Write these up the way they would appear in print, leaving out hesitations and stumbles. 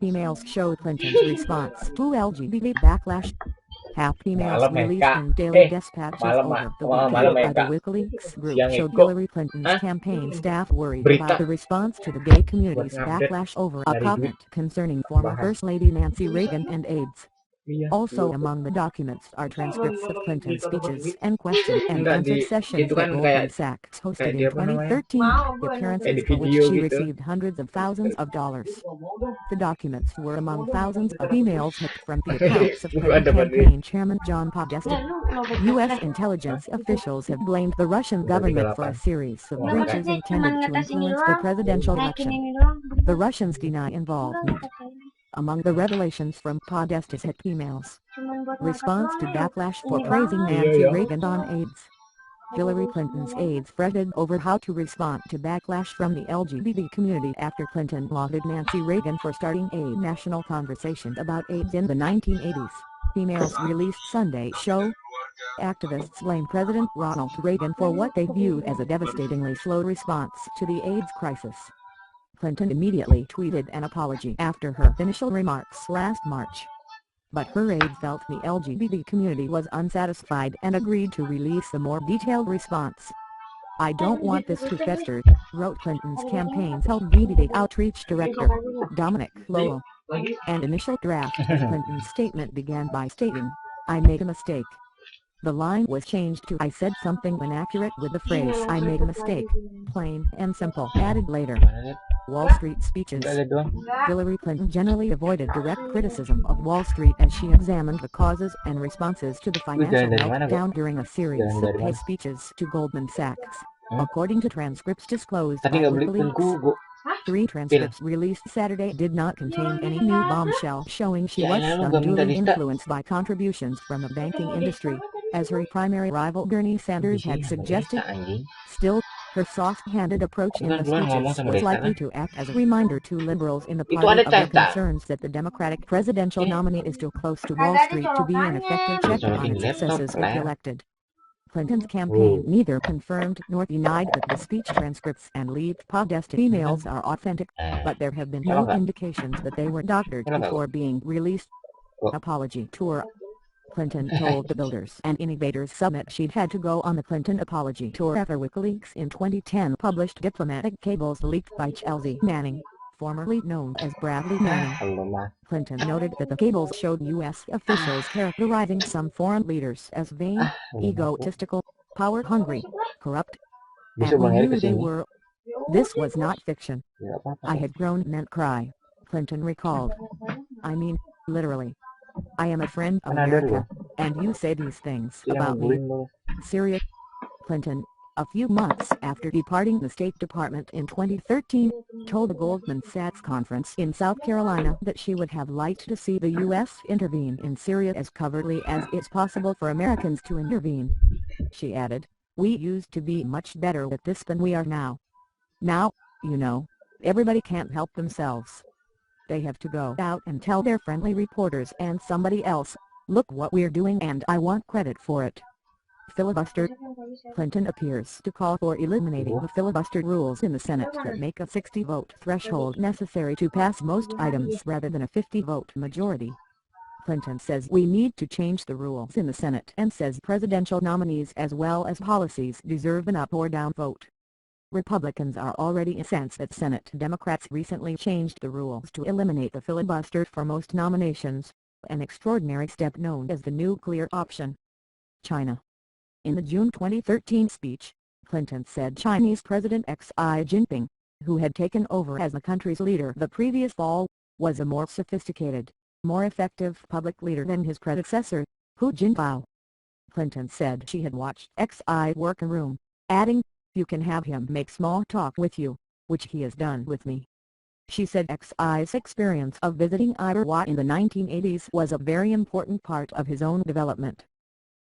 Emails show Clinton's response to LGBT backlash. Half emails Malam released Eka. in Daily Dispatches Malam over the malam weekend by the Eka. WikiLeaks group Siang showed Eko. Hillary Clinton's Hah? campaign staff worried Berita about the response to the gay buat community's ngupdate backlash over a nyari duit comment concerning former tambahan. First Lady Nancy Reagan and AIDS. Iya. Also among the documents are transcripts of Clinton's speeches and question and Enggak answer sessions itu that kan Goldman Sachs hosted in dia apa namanya? 2013, Kayak appearances di for which video she gitu. received hundreds of thousands of dollars. The documents were among thousands of emails hacked from the accounts of Clinton campaign chairman John Podesta. U.S. intelligence officials have blamed the Russian government for a series of breaches intended to influence the presidential election. The Russians deny involvement. Among the revelations from Podesta's hacked emails: response to backlash for praising Nancy Reagan on AIDS. Hillary Clinton's aides fretted over how to respond to backlash from the LGBT community after Clinton lauded Nancy Reagan for starting a national conversation about AIDS in the 1980s. Emails released Sunday show activists blame President Ronald Reagan for what they viewed as a devastatingly slow response to the AIDS crisis. Clinton immediately tweeted an apology after her initial remarks last March. But her aide felt the LGBT community was unsatisfied and agreed to release a more detailed response. "I don't want this to fester," wrote Clinton's campaign's LGBT outreach director, Dominic Lowell. An initial draft of Clinton's statement began by stating, "I made a mistake." The line was changed to "I said something inaccurate," with the phrase "I made a mistake," plain and simple, added later. Wall Street speeches. Hillary Clinton generally avoided direct criticism of Wall Street as she examined the causes and responses to the financial meltdown during a series of pay speeches to Goldman Sachs, according to transcripts disclosed by WikiLeaks. 3 transcripts released Saturday did not contain any new bombshell showing she was unduly influenced by contributions from the banking industry, as her primary rival Bernie Sanders had suggested. Still, her soft-handed approach in the speeches was likely to act as a reminder to liberals in the party of their concerns that the Democratic presidential nominee is too close to Wall Street to be an effective check on its successes if elected. Clinton's campaign neither confirmed nor denied that the speech transcripts and leaked Podesta emails are authentic, but there have been no indications that they were doctored before being released. Apology tour. Clinton told the Builders and Innovators Summit she'd had to go on the Clinton apology tour after WikiLeaks in 2010 published diplomatic cables leaked by Chelsea Manning, formerly known as Bradley Manning. Clinton noted that the cables showed U.S. officials characterizing some foreign leaders as vain, egotistical, power-hungry, corrupt, and we knew they were. "This was not fiction. I had grown men cry," Clinton recalled. "I mean, literally. I am a friend of America, and you say these things about me. Serious." Clinton, a few months after departing the State Department in 2013, told a Goldman Sachs conference in South Carolina that she would have liked to see the U.S. intervene in Syria as covertly as it's possible for Americans to intervene. She added, "We used to be much better at this than we are now. Now, you know, everybody can't help themselves. They have to go out and tell their friendly reporters and somebody else, 'Look what we're doing and I want credit for it.'" Filibuster. Clinton appears to call for eliminating the filibuster rules in the Senate that make a 60-vote threshold necessary to pass most items rather than a 50-vote majority. Clinton says we need to change the rules in the Senate and says presidential nominees as well as policies deserve an up or down vote. Republicans are already incensed that Senate Democrats recently changed the rules to eliminate the filibuster for most nominations, an extraordinary step known as the nuclear option. China. In the June 2013 speech, Clinton said Chinese President Xi Jinping, who had taken over as the country's leader the previous fall, was a more sophisticated, more effective public leader than his predecessor, Hu Jintao. Clinton said she had watched Xi work a room, adding, "You can have him make small talk with you, which he has done with me." She said Xi's experience of visiting Iowa in the 1980s was a very important part of his own development.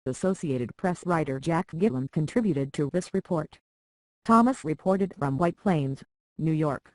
Associated Press writer Jack Gillam contributed to this report. Thomas reported from White Plains, New York.